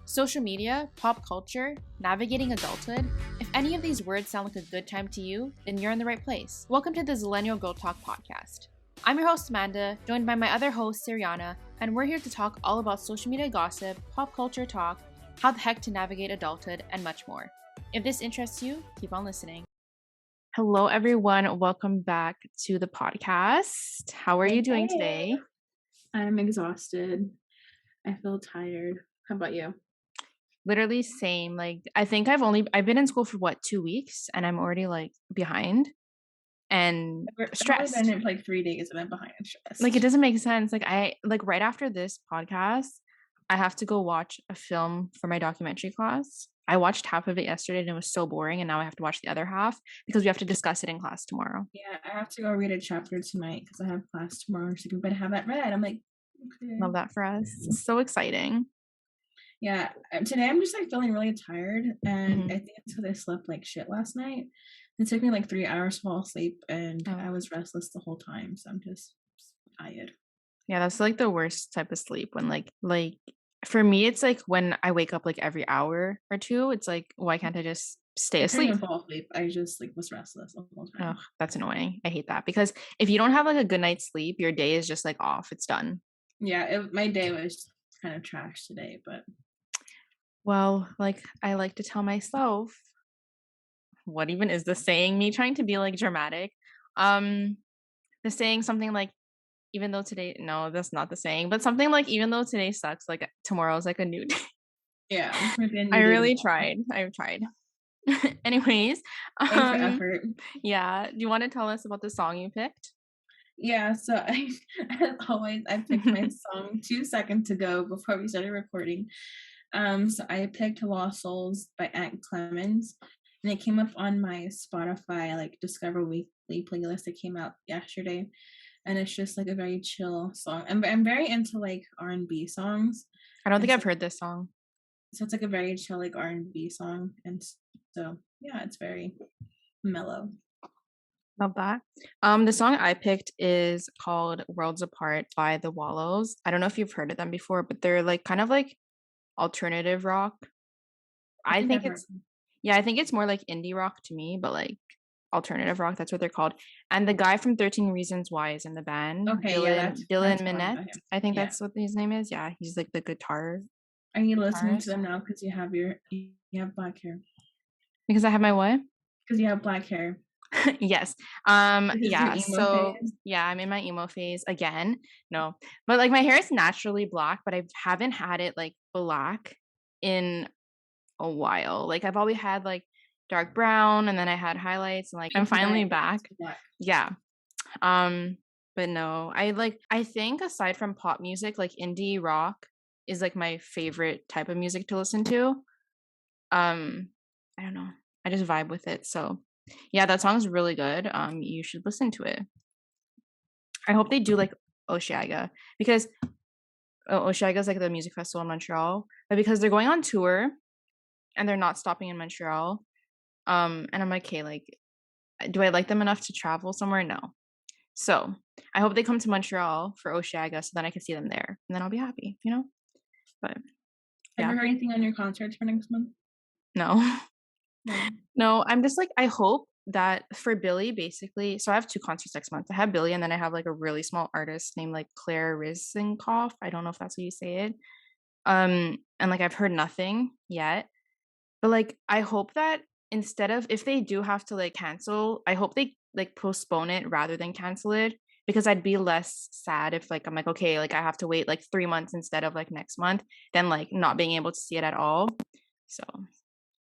Social media, pop culture, navigating adulthood. If any of these words sound like a good time to you, then you're in the right place. Welcome to the Zillennial Girl Talk podcast. I'm your host Amanda, joined by my other host Siriana, and we're here to talk all about social media gossip, pop culture talk, how the heck to navigate adulthood, and much more. If this interests you, keep on listening. Hello everyone, welcome back to the podcast. How are you doing today? I'm exhausted. I feel tired. How about you? Literally same. Like I think I've been in school for 2 weeks and I'm already like behind and stressed. I've been in for like 3 days and I'm behind and stressed. Like it doesn't make sense. Like right after this podcast, I have to go watch a film for my documentary class. I watched half of it yesterday and it was so boring, and now I have to watch the other half because we have to discuss it in class tomorrow. Yeah, I have to go read a chapter tonight because I have class tomorrow. So you better have that read. I'm like, okay. Love that for us. It's so exciting. Yeah, today I'm just like feeling really tired, and I think it's because I slept like shit last night. It took me like 3 hours to fall asleep, and I was restless the whole time, so I'm just tired. Yeah, that's like the worst type of sleep when like for me it's like when I wake up like every hour or two, it's like why can't I just stay asleep? I couldn't fall asleep. I just like was restless the whole time. Oh, that's annoying. I hate that because if you don't have like a good night's sleep, your day is just like off. It's done. Yeah, my day was kind of trash today, but well, like I like to tell myself, what even is the saying? Me trying to be like dramatic. The saying something like, even though today, no, that's not the saying, but something like, even though today sucks, like tomorrow's like a new day. Yeah, I really tried. I've tried. Anyways, thanks for effort. Yeah. Do you want to tell us about the song you picked? Yeah, so as always, I picked my song 2 seconds ago before we started recording. So I picked Lost Souls by Aunt Clemens, and it came up on my Spotify like Discover Weekly playlist that came out yesterday, and it's just like a very chill song. I'm very into like R&B songs. I don't think I've heard this song. So it's like a very chill like R&B song, and so yeah, it's very mellow. Love that. The song I picked is called Worlds Apart by the Wallows. I don't know if you've heard of them before, but they're like kind of like alternative rock. I think it's more like indie rock to me, but like alternative rock, that's what they're called. And the guy from 13 Reasons Why is in the band. Okay, Dylan Minette. I think that's what his name is. Yeah, he's like the guitar. Are you listening to them now because you have black hair? Because I have my what? Because you have black hair. Yes. Yeah. So phase? Yeah, I'm in my emo phase again. No, but like my hair is naturally black, but I haven't had it like black in a while. Like I've always had like dark brown, and then I had highlights, and like I'm finally back. Yeah. But no, I think aside from pop music, like indie rock is like my favorite type of music to listen to. I don't know. I just vibe with it. So yeah, that song's really good. You should listen to it. I hope they do like Osheaga, because Osheaga is like the music festival in Montreal, but because they're going on tour and they're not stopping in Montreal, and I'm like, okay, like, do I like them enough to travel somewhere? No. So I hope they come to Montreal for Osheaga so then I can see them there, and then I'll be happy, you know? But yeah. Have you heard anything on your concerts for next month? No, I'm just like, I hope that for Billy, basically, so I have 2 concerts next month. I have Billy, and then I have like a really small artist named like Claire Risenkoff. I don't know if that's how you say it. And like I've heard nothing yet, but like I hope that instead of, if they do have to like cancel, I hope they like postpone it rather than cancel it, because I'd be less sad if like I'm like, okay, like I have to wait like 3 months instead of like next month, than like not being able to see it at all. So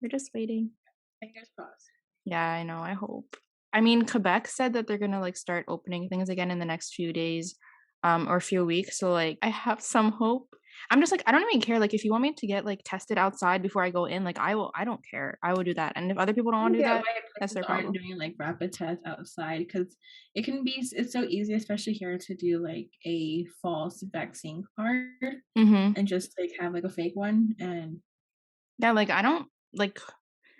we're just waiting. Fingers crossed. Yeah, I know. I hope. I mean, Quebec said that they're gonna like start opening things again in the next few days, or a few weeks. So like, I have some hope. I'm just like, I don't even care. Like, if you want me to get like tested outside before I go in, like I will. I don't care. I will do that. And if other people don't want to do that, that's their problem. Doing like rapid tests outside, because it's so easy, especially here, to do like a false vaccine card and just like have like a fake one. And yeah, like I don't like.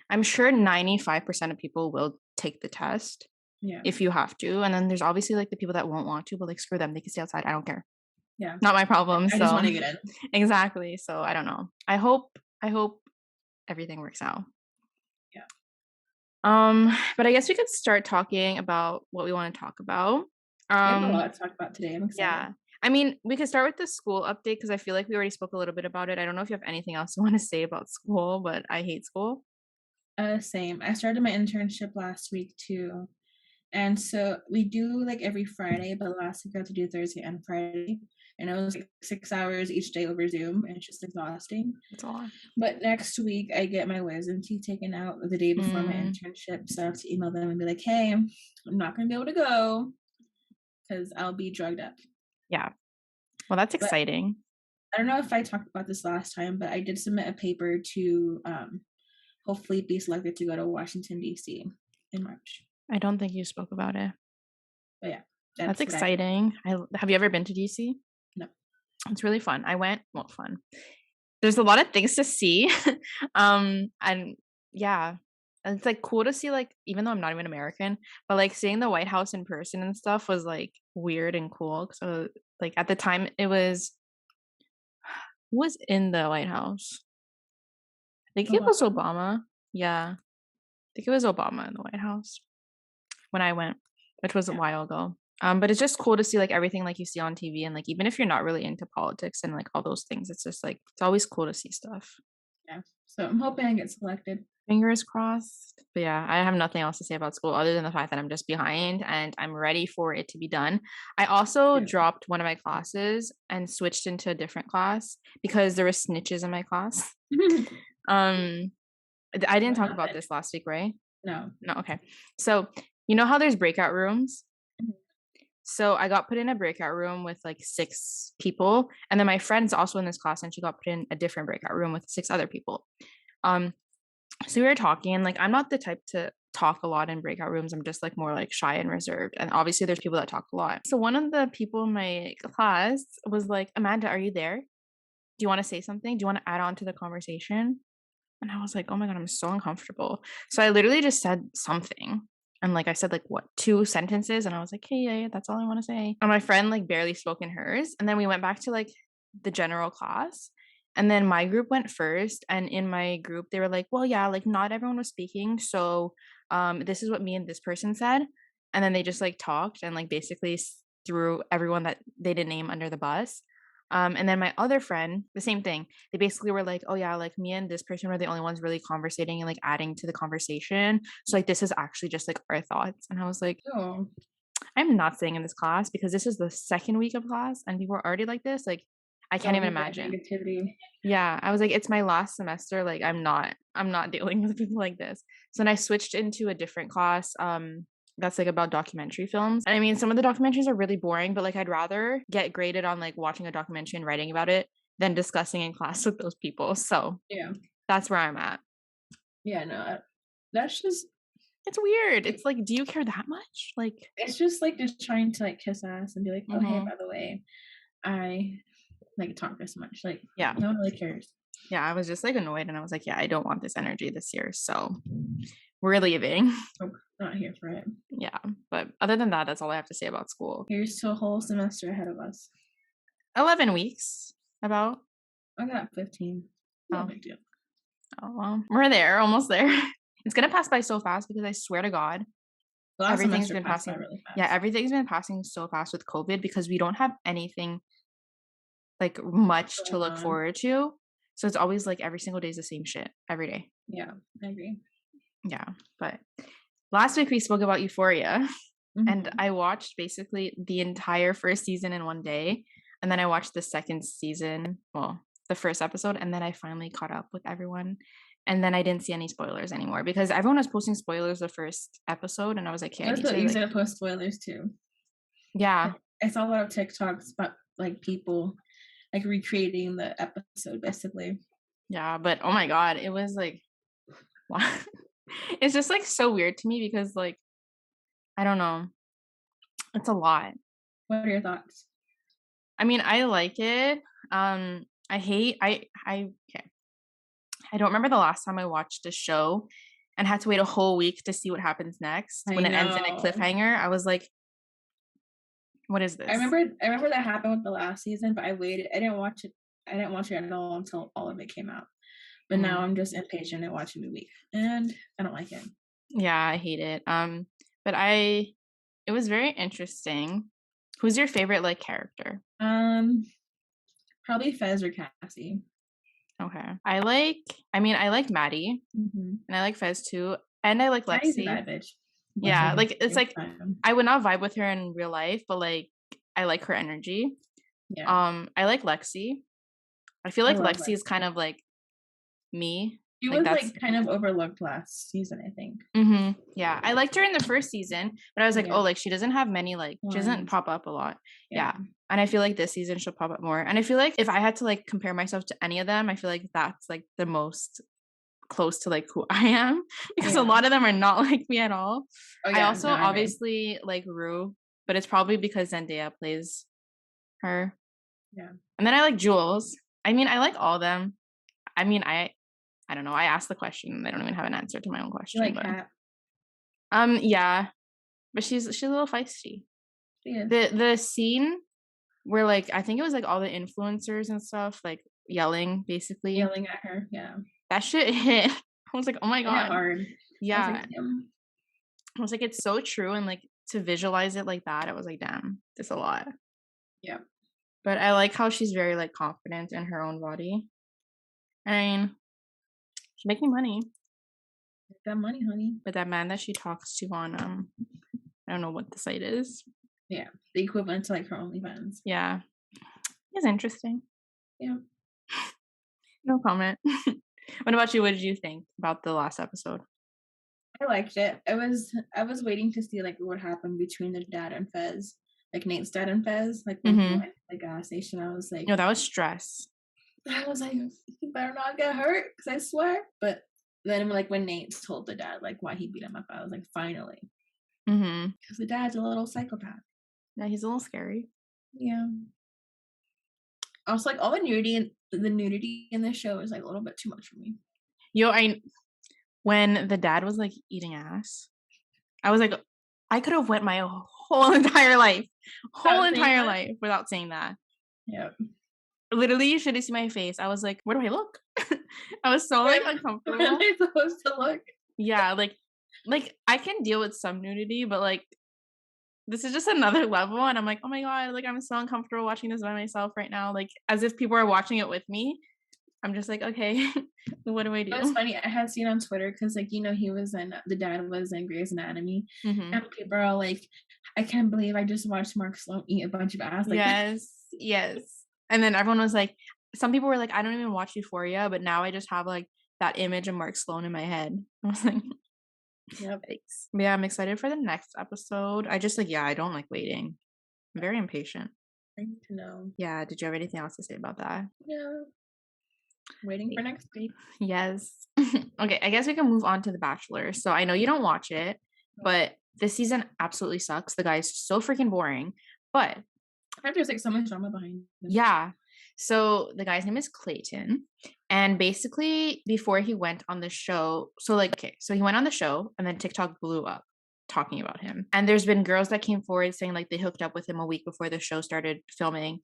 I'm sure 95% of people will take the test if you have to. And then there's obviously like the people that won't want to, but like screw them. They can stay outside. I don't care. Yeah. Not my problem. I just want to get in. Exactly. So I don't know. I hope I hope everything works out. Yeah. But I guess we could start talking about what we want to talk about. We have a Um, lot to talk about today. I'm excited. yeah. I mean, we could start with the school update because I feel like we already spoke a little bit about it. I don't know if you have anything else you want to say about school, but I hate school. Same. I started my internship last week too. And so we do like every Friday, but last week I had to do Thursday and Friday. And it was like 6 hours each day over Zoom, and it's just exhausting. That's a lot. But next week I get my wisdom teeth taken out the day before my Mm, internship. So I have to email them and be like, hey, I'm not gonna be able to go because I'll be drugged up. yeah. Well, that's But exciting. I don't know if I talked about this last time, but I did submit a paper to hopefully be selected to go to Washington, DC in March. I don't think you spoke about it. But yeah, That's that's what I did. exciting. Have you ever been to DC? No. It's really fun. I went, well, fun. There's a lot of things to see. And yeah, and it's like cool to see, like, even though I'm not even American, but like seeing the White House in person and stuff was like weird and cool. So like at the time it was who was in the White House? I think it was Obama? Obama. Yeah. I think it was Obama in the White House when I went, which was a Yeah. while ago. But it's just cool to see like everything like you see on TV, and like even if you're not really into politics and like all those things, it's just like it's always cool to see stuff. Yeah. So I'm hoping I get selected. Fingers crossed. But yeah, I have nothing else to say about school other than the fact that I'm just behind and I'm ready for it to be done. I also Yeah. dropped one of my classes and switched into a different class because there were snitches in my class. Um I didn't What talk about happened? this last week, right? No. No, okay. So, you know how there's breakout rooms? Mhm. So I got put in a breakout room with like 6 people, and then my friend's also in this class, and she got put in a different breakout room with 6 other people. Um, so we were talking, and like I'm not the type to talk a lot in breakout rooms. I'm just like more like shy and reserved. And obviously, there's people that talk a lot. So one of the people in my class was like, "Amanda, are you there? Do you want to say something? Do you want to add on to the conversation?" And I was like, "Oh my God, I'm so uncomfortable." So I literally just said something. And like I said, like what, 2 sentences? And I was like, "Hey, yeah, that's all I want to say." And my friend like barely spoke in hers. And then we went back to like the general class. And then my group went first. And in my group, they were like, "Well, yeah, like not everyone was speaking. So this is what me and this person said." And then they just like talked and like basically threw everyone that they didn't name under the bus. And then my other friend, the same thing. They basically were like, "Oh yeah, like me and this person were the only ones really conversating and like adding to the conversation. So like this is actually just like our thoughts." And I was like, Oh, "I'm not staying in this class because this is the second week of class and people are already like this. Like I can't all even of that imagine." negativity. Yeah, I was like, "It's my last semester. Like I'm not dealing with people like this." So then I switched into a different class. That's like about documentary films. And I mean, some of the documentaries are really boring, but like I'd rather get graded on like watching a documentary and writing about it than discussing in class with those people. So Yeah. that's where I'm at. Yeah, no. That's just It's weird. like It's like, do you care that much? Like, it's just like just trying to like kiss ass and be like, oh hey, mhm. by the way, I like talk this much. Like Yeah. no one really cares. Yeah. I was just like annoyed and I was like, yeah, I don't want this energy this year. So we're leaving. Nope, not here for it. Yeah. But other than that, that's all I have to say about school. Here's to a whole semester ahead of us. 11 weeks about. I got 15. No Oh, big deal. oh well. We're there, almost there. It's gonna pass by so fast because I swear to God, Last everything's semester been passed by passing. really Yeah, fast. everything's been passing so fast with COVID because we don't have anything like much to Going look on. forward to. So it's always like every single day is the same shit every day. Yeah, I agree. Yeah. But last week we spoke about Euphoria and Mm-hmm. I watched basically the entire first season in one day. And then I watched the second season, well, the first episode, and then I finally caught up with everyone. And then I didn't see any spoilers anymore because everyone was posting spoilers the first episode, and I was like, okay, I That's need so to easy like, to post spoilers too. yeah, Like, I saw a lot of TikToks about like people like recreating the episode basically. yeah. But oh my God, it was like, wow. It's just like so weird to me because like, I don't know. It's a lot. What are your thoughts? I mean, I like it. I hate I okay. I don't remember the last time I watched a show and had to wait a whole week to see what happens next I when it ends in a know. cliffhanger. I was like, what is I this? remember I remember that happened with the last season, but I waited. I didn't watch it at all until all of it came out. But now I'm just impatient at watching the week, and I don't like it. Yeah, I hate it. But it was very interesting. Who's your favorite like character? Probably Fez or Cassie. Okay. I like Maddie, and I like Fez too, and I like Maddie's a Lexi. bad bitch. Yeah, like it's like I would not vibe with her in real life, but like I like her energy. Yeah. I like Lexi. I feel like Lexi is kind of like me. She Like was that's like kind of overlooked last season, I think. Yeah, I liked her in the first season, but I was like, oh, like she doesn't have many like she doesn't pop up a lot. Yeah. And I feel like this season she'll pop up more. And I feel like if I had to like compare myself to any of them, I feel like that's like the most close to like who I am because a lot of them are not like me at all. I also obviously like Rue, but it's probably because Zendaya plays her. Yeah. And then I like Jules. I mean, I like all of them. I mean, I don't know. I asked the question and I don't even have an answer to my own question. You like Kat? Yeah. But she's a little feisty. She is. The scene where like I think it was like all the influencers and stuff like yelling at her. Yeah. That shit hit. I was like, oh my god. Hard. Yeah. I was like, it's so true, and like to visualize it like that, I was like, damn, it's a lot. Yeah. But I like how she's very like confident in her own body. I mean, she's making money. That money, honey. But that man that she talks to on I don't know what the site is. Yeah, the equivalent to like her OnlyFans. Yeah, it's interesting. Yeah. No comment. What about you? What did you think about the last episode? I liked it. I was waiting to see like what happened between the dad and Fez, like Nate's dad and Fez, like when he went to the gas station. I was like, no, that was stress. I was like, you better not get hurt, because I swear. But then like when Nate told the dad like why he beat him up, I was like, finally. Because the dad's a little psychopath. Yeah, he's a little scary. Yeah. Also, like all the nudity in this show is like a little bit too much for me. When the dad was like eating ass, I was like, I could have went my whole entire life without saying that. Yeah. Literally, you should have seen my face. I was like, where do I look? I was so like uncomfortable. Where am I supposed to look? Yeah, like I can deal with some nudity, but like this is just another level, and I'm like, oh my god, like I'm so uncomfortable watching this by myself right now, like as if people are watching it with me. I'm just like, okay, what do I do? It was funny. I had seen on Twitter because, like, the dad was in Grey's Anatomy, and people are like, I can't believe I just watched Mark Sloan eat a bunch of ass. Like, yes. And then everyone was like, some people were like, I don't even watch Euphoria, but now I just have like that image of Mark Sloan in my head. I was like, yep. Yeah, I'm excited for the next episode. I just like, I don't like waiting. I'm very impatient. I need to know. Yeah. Did you have anything else to say about that? Yeah. Waiting for next week. Yes. Okay, I guess we can move on to The Bachelor. So I know you don't watch it, but this season absolutely sucks. The guy's so freaking boring. But there's like so much drama behind him. Yeah. So the guy's name is Clayton. And basically before he went on the show, so he went on the show and then TikTok blew up talking about him. And there's been girls that came forward saying like they hooked up with him a week before the show started filming.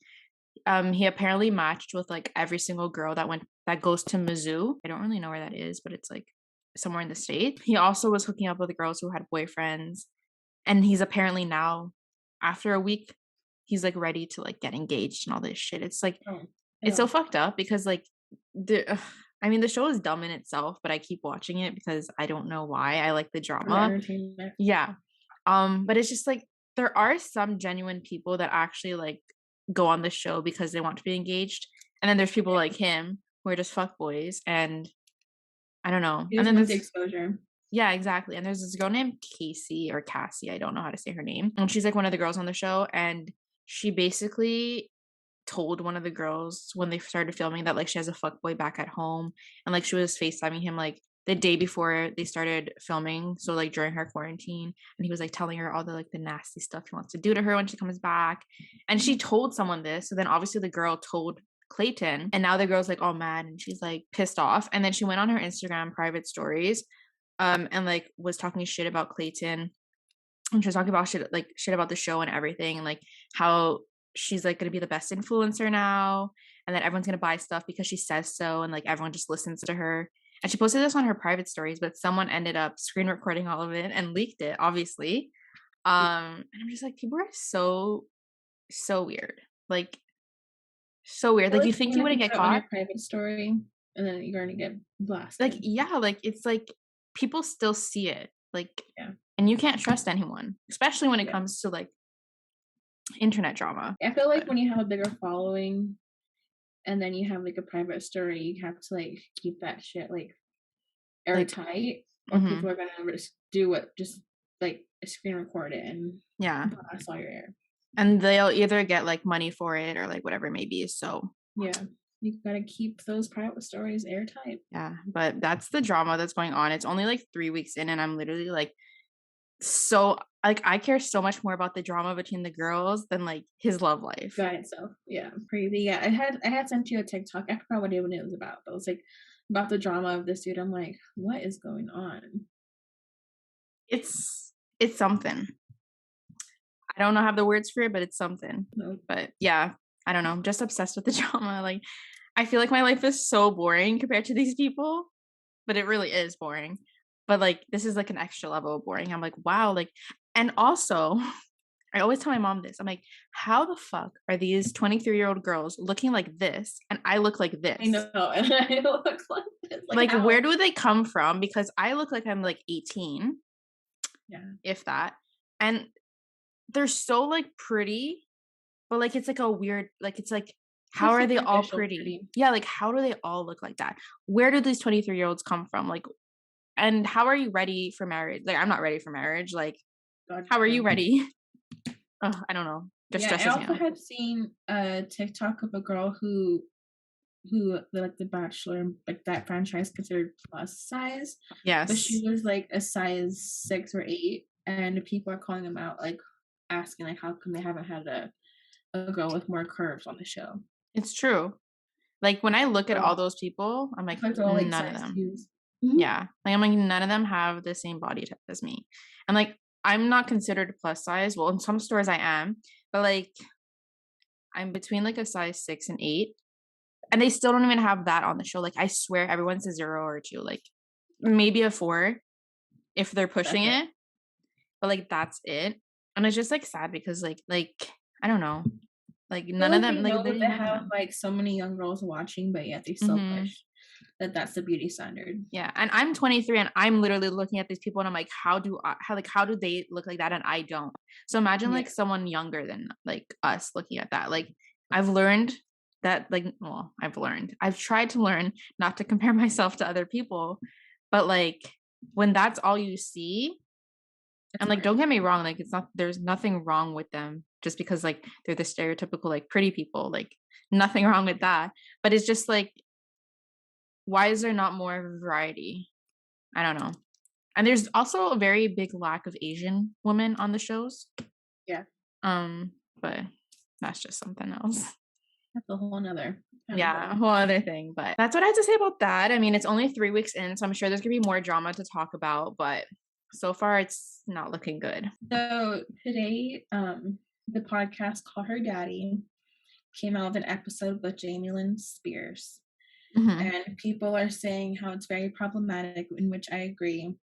He apparently matched with like every single girl that goes to Mizzou. I don't really know where that is, but it's like somewhere in the state. He also was hooking up with girls who had boyfriends, and he's apparently now, after a week, he's like ready to like get engaged and all this shit. It's like it's so fucked up because like the show is dumb in itself, but I keep watching it because I don't know why. I like the drama. Yeah. But it's just like there are some genuine people that actually like go on the show because they want to be engaged, and then there's people like him who are just fuckboys, and I don't know. And then there's the exposure. Yeah, exactly. And there's this girl named Casey or Cassie, I don't know how to say her name, and she's like one of the girls on the show, and she basically told one of the girls when they started filming that like she has a fuckboy back at home, and like she was FaceTiming him like the day before they started filming, so like during her quarantine, and he was like telling her all the like the nasty stuff he wants to do to her when she comes back, and she told someone this, so then obviously the girl told Clayton, and now the girl's like all mad and she's like pissed off, and then she went on her Instagram private stories and like was talking shit about Clayton, and she was talking about shit about the show and everything, and like how she's like gonna be the best influencer now, and that everyone's gonna buy stuff because she says so, and like everyone just listens to her. And she posted this on her private stories, but someone ended up screen recording all of it and leaked it, obviously. And I'm just like, people are so weird. Like so weird. I Like like you think when you you wouldn't put get it on your caught? private story and then you're gonna get Like, blasted. yeah, like it's like people still see it. Like, Yeah. and you can't trust anyone, especially when it Yeah. comes to like internet drama. I feel like But when you have a bigger following and then you have like a private story, you have to like keep that shit like like, airtight, or mhm, people are gonna just do what, just like screen record it and yeah. blast all your air. And they'll either get like money for it or like whatever it may be. So Yeah, you gotta keep those private stories airtight. yeah, but that's the drama that's going on. It's only like 3 weeks in, and I'm literally like, so like I care so much more about the drama between the girls than like his love life. Guy itself, yeah, crazy. Yeah, I had sent you a TikTok. I forgot what it was about, but it was like about the drama of this dude. I'm like, what is going on? It's something. I don't know how the words for it, but it's something. No, But yeah, I don't know. I'm just obsessed with the drama. Like I feel like my life is so boring compared to these people, but it really is boring. But like this is like an extra level of boring. I'm like, wow, like, and also I always tell my mom this. I'm like, how the fuck are these 23-year-old girls looking like this and I look like I this? know, and I look like this. Like Like how? where do they come from? Because I look like I'm like 18, Yeah, if that. And they're so like pretty, but like it's like a weird, like it's like, so how are they all superficial, pretty? pretty. Yeah, like how do they all look like that? Where do these 23-year-olds come from? Like, and how are you ready for marriage? Like I'm not ready for marriage. Like, God, how are no. you ready? Oh, I don't know. Just Yeah, I stresses me also out. had seen a TikTok of a girl who like the Bachelor, like that franchise considered plus size, but she Yes, was like a size 6 or 8, and people are calling them out, like asking like how come they haven't had a girl with more curves on the show. it's true. Like when I look at So all those people, I'm I like, feel like they're all like none of size them. twos. Mhm. Yeah. Like I'm like, none of them have the same body type as me. And like, I'm not considered plus size. Well, in some stores I am, but like I'm between like a size 6 and 8. And they still don't even have that on the show. Like I swear everyone's a 0 or 2, like maybe a 4 if they're pushing That's it. it. But like that's it. And it's just like sad because like I don't know. Like I feel none of like them, they like know that literally they none of have them. like so many young girls watching, but yet they still Hmm. push that that's the beauty standard. Yeah, and I'm 23 and I'm literally looking at these people and I'm like, how do they look like that and I don't? So imagine Yeah, like someone younger than like us looking at that. Like I've learned that like well, I've tried to learn not to compare myself to other people, but like when that's all you see, it's and like hard. don't get me wrong, like it's not there's nothing wrong with them just because like they're the stereotypical like pretty people, like nothing wrong with that. But it's just like why is there not more variety? I don't know. And there's also a very big lack of Asian women on the shows. Yeah, Um, but that's just something else. that's a whole nother kind of Yeah, a ball. whole other thing. But that's what I have to say about that. I mean, it's only 3 weeks in, so I'm sure there's gonna be more drama to talk about, but so far it's not looking good. So today, the podcast Call Her Daddy came out with an episode with Lynn Spears. Hmm. And people are saying how it's very problematic, in which I agree.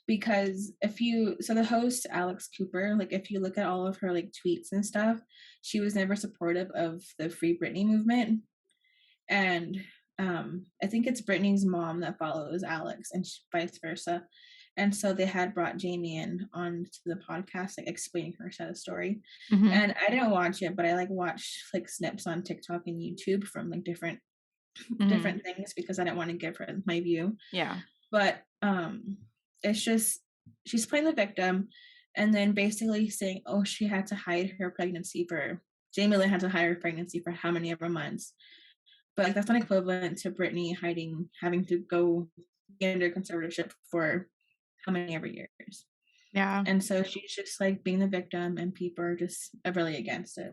Because so the host, Alex Cooper, like if you look at all of her like tweets and stuff, she was never supportive of the Free Britney movement. And I think it's Britney's mom that follows Alex and vice versa. And so they had brought Jamie in on to the podcast, like explaining her side of the story. Hmm. And I didn't watch it, but I like watched like snips on TikTok and YouTube from like Hmm. different things because I didn't want to give her my view. Yeah. But it's just she's playing the victim and then basically saying, oh, she had to hide her pregnancy for Jamie Lynn had to hide her pregnancy for how many ever months. But like that's not equivalent to Brittany having to go get under conservatorship for how many ever years. Yeah. And so she's just like being the victim and people are just really against it.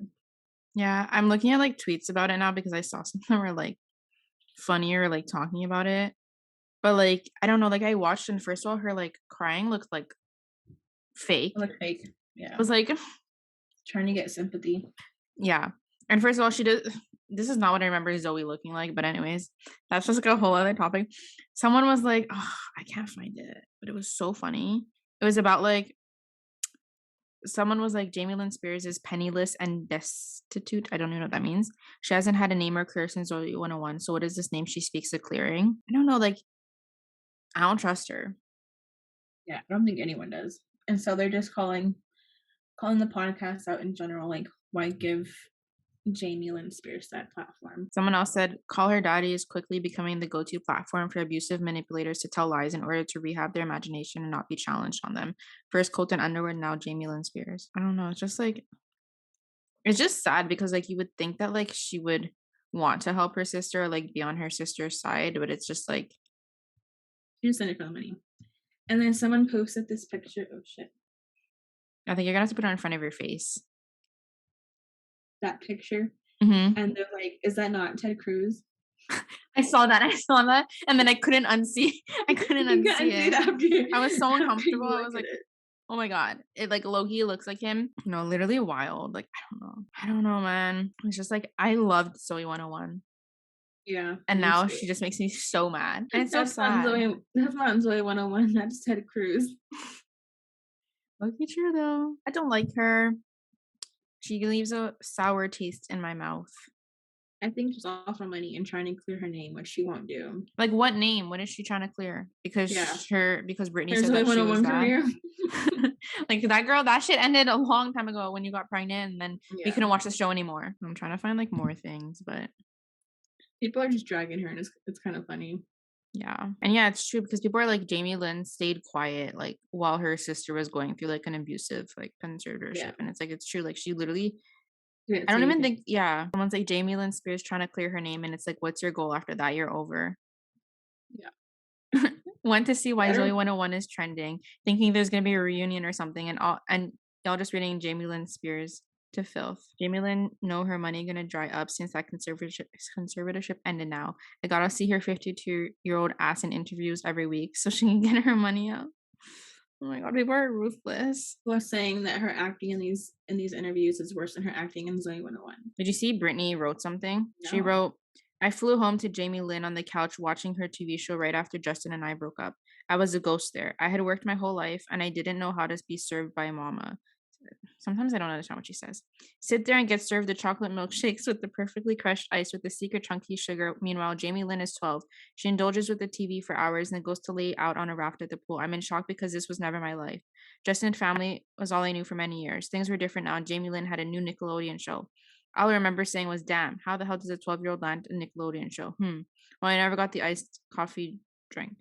Yeah. I'm looking at like tweets about it now because I saw some that were like funnier, like talking about it. But like, I don't know, like I watched and first of all, her like crying looked like fake. Look fake. I Yeah. was like, Trying to get sympathy. yeah. And first of all, she did. this is not what I remember Zoe looking like, but anyways, that's just like a whole other topic. Someone was like, oh, I can't find it, but it was so funny. It was about like someone was like Jamie Lynn Spears is penniless and destitute. I don't even know what that means. She hasn't had a name or career since Zoe 101. So what is this name she speaks of clearing? I don't know. Like, I don't trust her. Yeah, I don't think anyone does. And so they're just calling the podcast out in general, like, why give Jamie Lynn Spears that platform? Someone else said, Call Her Daddy is quickly becoming the go-to platform for abusive manipulators to tell lies in order to rehab their imagination and not be challenged on them. First Colton Underwood, now Jamie Lynn Spears. I don't know. It's just like, it's just sad because like you would think that like she would want to help her sister or like be on her sister's side, but it's just like, she just sent it for the money. And then someone posted this picture. Oh shit. I think you're gonna have to put it in front of your face. That picture. Mm-hmm. And they're like, is that not Ted Cruz? I saw that. And then I couldn't unsee. It. I was so uncomfortable. I was like, oh my God. It like Loki looks like him. No, literally wild. Like, I don't know, man. It's just like, I loved Zoe 101. Yeah. And now she just makes me so mad. And it's so sad. That's not Zoe 101. That's Ted Cruz. Loki true though. I don't like her. She leaves a sour taste in my mouth. I think she's all for money and trying to clear her name, which she won't do. Like what name? What is she trying to clear? Because Brittany said that she was career. Like that girl, that shit ended a long time ago when you got pregnant, and then we couldn't watch the show anymore. I'm trying to find like more things, but people are just dragging her, and it's kind of funny. Yeah. And yeah, it's true because people are like Jamie Lynn stayed quiet like while her sister was going through like an abusive like conservatorship, and it's like it's true. Like she literally. I don't even think, someone's like Jamie Lynn Spears trying to clear her name, and it's like, what's your goal after that? You're over. Yeah. Went to see why Zoe 101 is trending, thinking there's going to be a reunion or something, and y'all just reading Jamie Lynn Spears to filth. Jamie Lynn know her money going to dry up since that conservatorship ended now. I got to see her 52-year-old ass in interviews every week so she can get her money out. Oh my God, people are ruthless. People are saying that her acting in these interviews is worse than her acting in Zoe 101. Did you see Brittany wrote something? No. She wrote, I flew home to Jamie Lynn on the couch watching her TV show right after Justin and I broke up. I was a ghost there. I had worked my whole life and I didn't know how to be served by mama. Sometimes I don't understand what she says. Sit there and get served the chocolate milkshakes with the perfectly crushed ice with the secret chunky sugar. Meanwhile, Jamie Lynn is 12. She indulges with the TV for hours and then goes to lay out on a raft at the pool. I'm in shock because this was never my life. Justin and family was all I knew for many years. Things were different now. Jamie Lynn had a new Nickelodeon show. All I remember saying was, damn, how the hell does a 12-year-old land a Nickelodeon show? Well, I never got the iced coffee drink.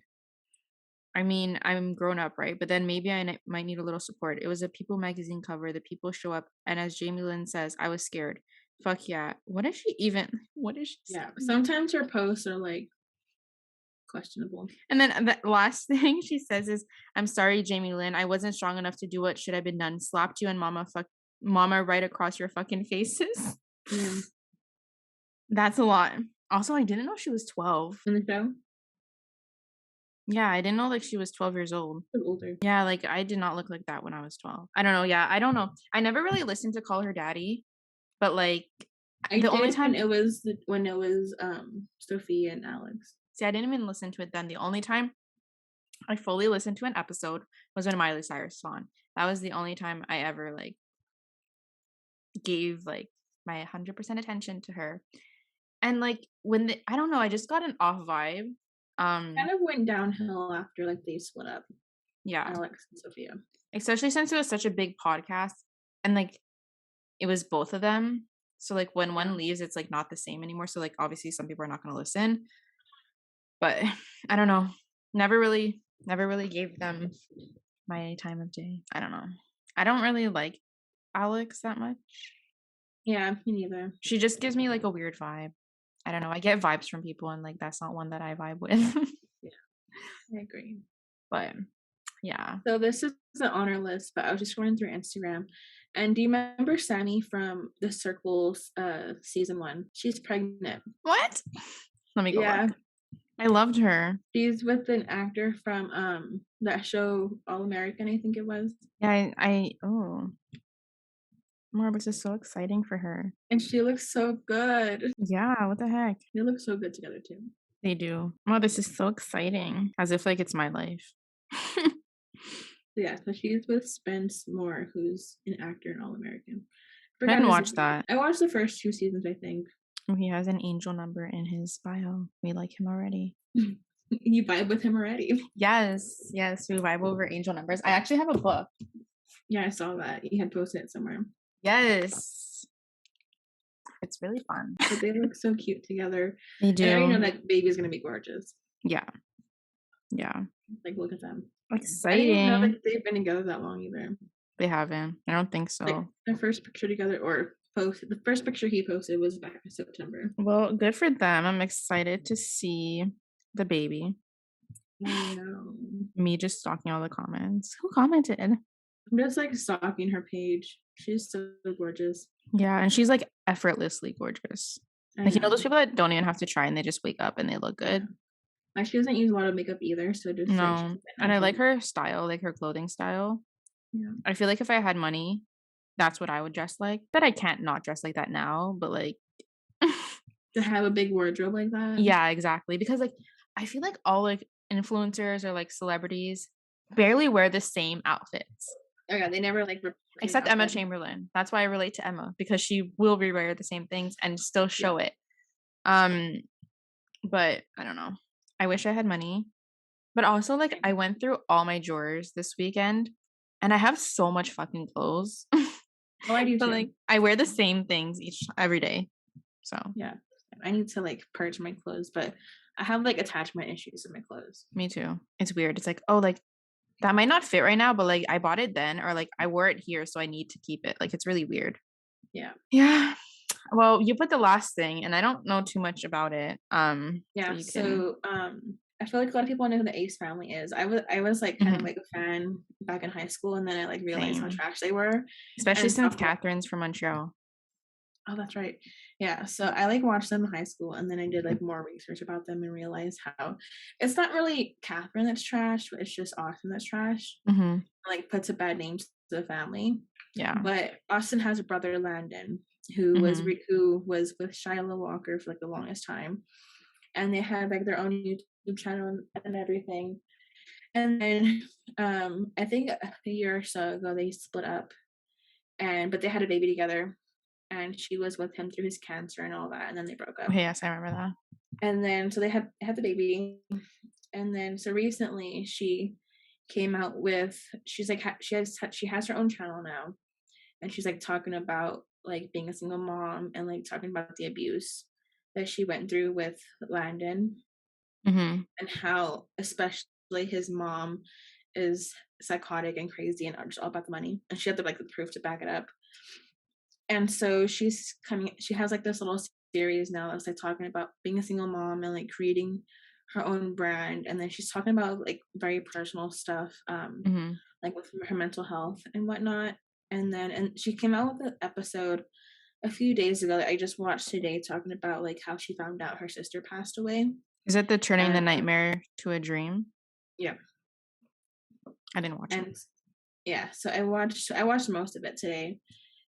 I mean, I'm grown up, right? But then maybe I might need a little support. It was a People magazine cover. The people show up. And as Jamie Lynn says, I was scared. Fuck yeah. What is she saying? Yeah, sometimes her posts are like questionable. And then the last thing she says is, I'm sorry, Jamie Lynn. I wasn't strong enough to do what should have been done. Slapped you and mama right across your fucking faces. Yeah. That's a lot. Also, I didn't know she was 12. In the show? Yeah, I didn't know like she was 12 years old. Older. Yeah, like I did not look like that when I was 12. I don't know. Yeah, I don't know. I never really listened to Call Her Daddy, but like only time when it was Sophie and Alex. See, I didn't even listen to it then. The only time I fully listened to an episode was when Miley Cyrus was on. That was the only time I ever like gave like my 100% attention to her. And like I don't know, I just got an off vibe. Kind of went downhill after like they split up. Yeah. Alex and Sophia. Especially since it was such a big podcast and like it was both of them. So like when one leaves, it's like not the same anymore. So like obviously some people are not going to listen. But I don't know. Never really gave them my time of day. I don't know. I don't really like Alex that much. Yeah, me neither. She just gives me like a weird vibe. I don't know. I get vibes from people and like that's not one that I vibe with. Yeah, I agree. But yeah. So this is an honor list, but I was just running through Instagram. And do you remember Sammy from The Circle's season 1? She's pregnant. What? Let me go look. I loved her. She's with an actor from that show All American, I think it was. Yeah, More, this is so exciting for her. And she looks so good. Yeah, what the heck? They look so good together too. They do. Oh, this is so exciting. As if like it's my life. Yeah, so she's with Spence Moore, who's an actor in All American. I didn't watch that. I watched the first 2 seasons, I think. Oh, he has an angel number in his bio. We like him already. You vibe with him already. Yes, we vibe over angel numbers. I actually have a book. Yeah, I saw that. You had posted it somewhere. Yes. It's really fun. But they look so cute together. They do. I already know that baby's gonna be gorgeous. Yeah. Yeah. Like, look at them. Exciting. I didn't know that they've been together that long either. They haven't. I don't think so. Like, their first picture together, or posted, the first picture he posted was back in September. Well, good for them. I'm excited to see the baby. I know. Me just stalking all the comments. Who commented? I'm just like stalking her page. She's so gorgeous. Yeah, and she's like effortlessly gorgeous. Like, you know, those people that don't even have to try and they just wake up and they look good. Like, she doesn't use a lot of makeup either, so just no. Like, and I like her style, like her clothing style. Yeah. I feel like if I had money, that's what I would dress like. That I can't not dress like that now, but like to have a big wardrobe like that. Yeah, exactly. Because like I feel like all like influencers or like celebrities barely wear the same outfits. Oh yeah, they never like except Emma Chamberlain. That's why I relate to Emma, because she will rewear the same things and still show it. But I don't know. I wish I had money. But also like I went through all my drawers this weekend and I have so much fucking clothes. Oh, I do but too. like I wear the same things every day. So yeah. I need to like purge my clothes, but I have like attachment issues with my clothes. Me too. It's weird. It's like, oh, like that might not fit right now, but like I bought it then, or like I wore it here, so I need to keep it. Like it's really weird. Yeah. Yeah. Well, you put the last thing, and I don't know too much about it. Yeah. So I feel like a lot of people know who the Ace family is. I was like kind of like a fan back in high school, and then I like realized how trash they were, especially since Catherine's from Montreal. Oh, that's right. Yeah. So I like watched them in high school, and then I did like more research about them and realized how it's not really Catherine that's trash, but it's just Austin that's trash. Like puts a bad name to the family. Yeah. But Austin has a brother, Landon, who was with Shyla Walker for like the longest time, and they had like their own YouTube channel and everything. And then I think a year or so ago they split up, but they had a baby together. And she was with him through his cancer and all that, and then they broke up. Yes, I remember that. And then so they had the baby, and then so recently she came out with, she's like she has her own channel now, and she's like talking about like being a single mom and like talking about the abuse that she went through with Landon, and how especially his mom is psychotic and crazy and just all about the money, and she had the proof to back it up. And so she has like this little series now that's like talking about being a single mom and like creating her own brand. And then she's talking about like very personal stuff, like with her mental health and whatnot. And she came out with an episode a few days ago that I just watched today, talking about like how she found out her sister passed away. Is it the turning the nightmare to a dream? Yeah. I didn't watch it. Yeah, so I watched most of it today.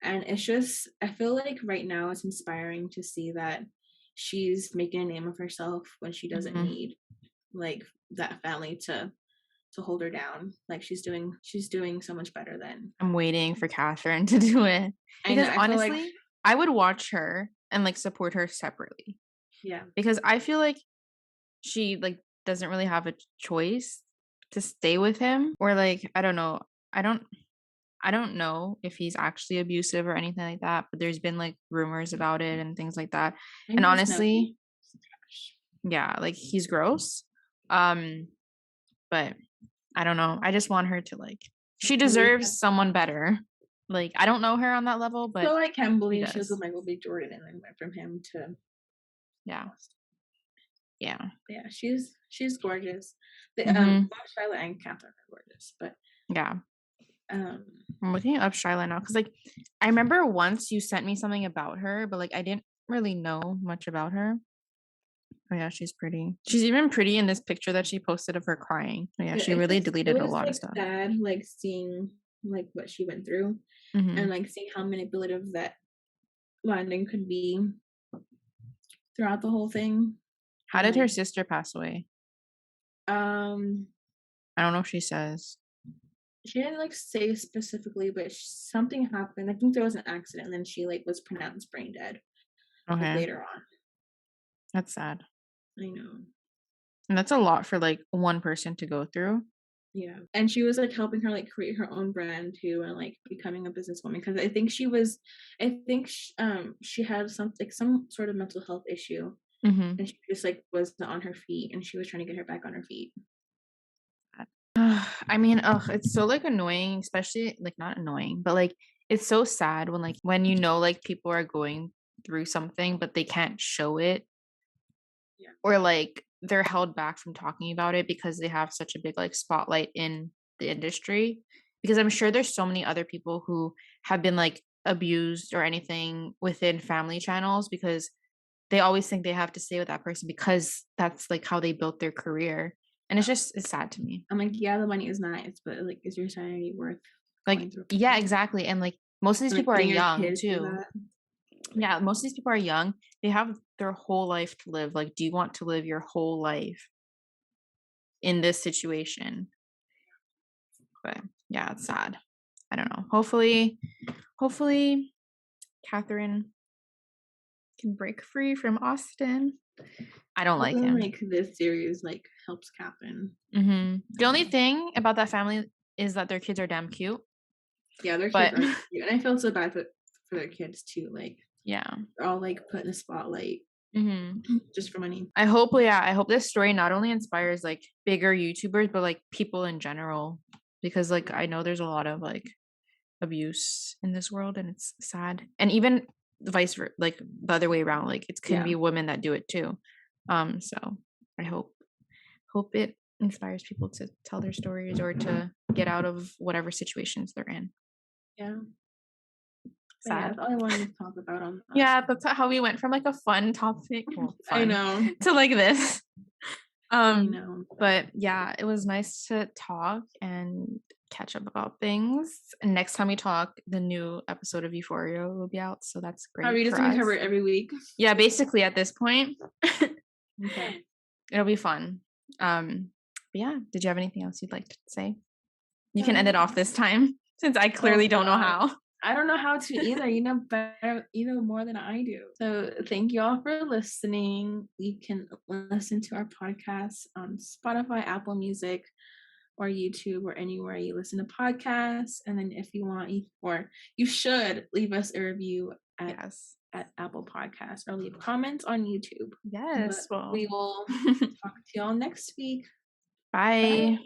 And it's just, I feel like right now it's inspiring to see that she's making a name of herself when she doesn't need like that family to hold her down. Like she's doing so much better than. I'm waiting for Catherine to do it. Because honestly, I would watch her and like support her separately. Yeah. Because I feel like she like doesn't really have a choice to stay with him, or like I don't know. I don't know if he's actually abusive or anything like that, but there's been like rumors about it and things like that. And honestly, yeah, like he's gross. But I don't know. I just want her to like, she deserves someone better. Like I don't know her on that level, but so I can't believe she was with Michael B. Jordan and then went from him to yeah. She's gorgeous. Both Shyla and Catherine are gorgeous, but yeah. I'm looking up Shyla now because like I remember once you sent me something about her, but like I didn't really know much about her. Oh yeah, she's pretty. She's even pretty in this picture that she posted of her crying. Oh, yeah, she really deleted a lot of stuff. Sad, like seeing like what she went through, and like seeing how manipulative that Landon could be throughout the whole thing. How did her sister pass away? Um, I don't know if she says. She didn't like say specifically, but something happened. I think there was an accident, and then she like was pronounced brain dead. Okay. Like later on. That's sad. I know. And that's a lot for like one person to go through. Yeah. And she was like helping her like create her own brand too, and like becoming a businesswoman, because I think she had some sort of mental health issue, and she just like wasn't on her feet, and she was trying to get her back on her feet. I mean, it's so like annoying, especially like not annoying, but like it's so sad when you know like people are going through something but they can't show it. Yeah. Or like they're held back from talking about it because they have such a big like spotlight in the industry. Because I'm sure there's so many other people who have been like abused or anything within family channels, because they always think they have to stay with that person because that's like how they built their career. And it's sad to me. I'm like, yeah, the money is nice, but like, is your sanity worth like yeah, exactly. And like most of these people are young too. Yeah, most of these people are young. They have their whole life to live. Like, do you want to live your whole life in this situation? But yeah, it's sad. I don't know. Hopefully Catherine can break free from Austin. I don't like him. Like this series like helps Catherine. The only thing about that family is that their kids are damn cute. Yeah, their kids are cute. And I feel so bad for their kids too. Like, yeah, they're all like put in the spotlight just for money. I hope this story not only inspires like bigger YouTubers, but like people in general, because like I know there's a lot of like abuse in this world, and it's sad. And even vice versa, like the other way around, like it can be women that do it too. So I hope it inspires people to tell their stories or to get out of whatever situations they're in. Yeah. Sad. Yeah, that's all I wanted to talk about on that. Yeah, that's how we went from like a fun topic, I know, to like this. I know. But yeah, it was nice to talk and catch up about things. And next time we talk, the new episode of Euphoria will be out, so that's great. Are we just gonna cover it every week? Yeah, basically at this point. Okay. It'll be fun. But yeah, did you have anything else you'd like to say? You can end it off this time, since I clearly don't know how. I don't know how to either. You know better, more than I do. So thank you all for listening. You can listen to our podcast on Spotify, Apple Music, or YouTube, or anywhere you listen to podcasts. And then if you want, or you should leave us a review at Apple Podcasts, or leave comments on YouTube. Yes. But we will talk to y'all next week. Bye.